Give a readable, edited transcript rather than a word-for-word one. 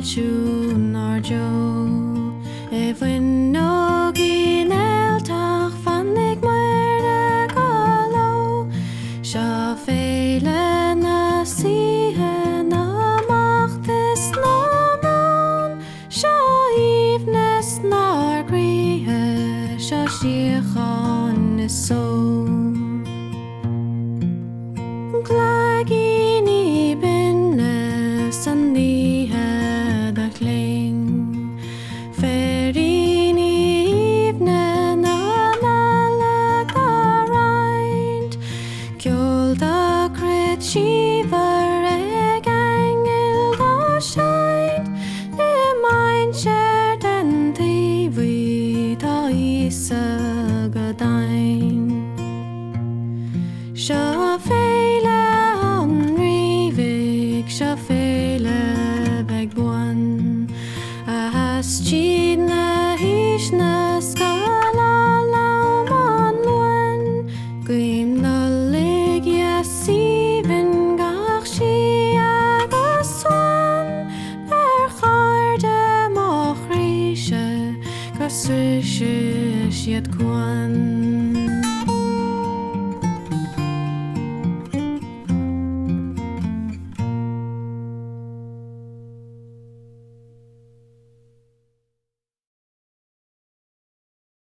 siún ar jo. Bhain nóg in Gaeltach fannig muir a galó. Seo féile na síthe na amachtas na Amhrán. Seo íomhnas nar gríthe, seo síocháin is só. Glagí ní binne san níthe da cling. Fairí ní íomhna na Nollaig a roind. Ceol da crit síomhar ag angel da seint. Ní sér den taobhaí tá ísa go dain. Seo féile an ríomhaigh, seo féile beag buan. A has tí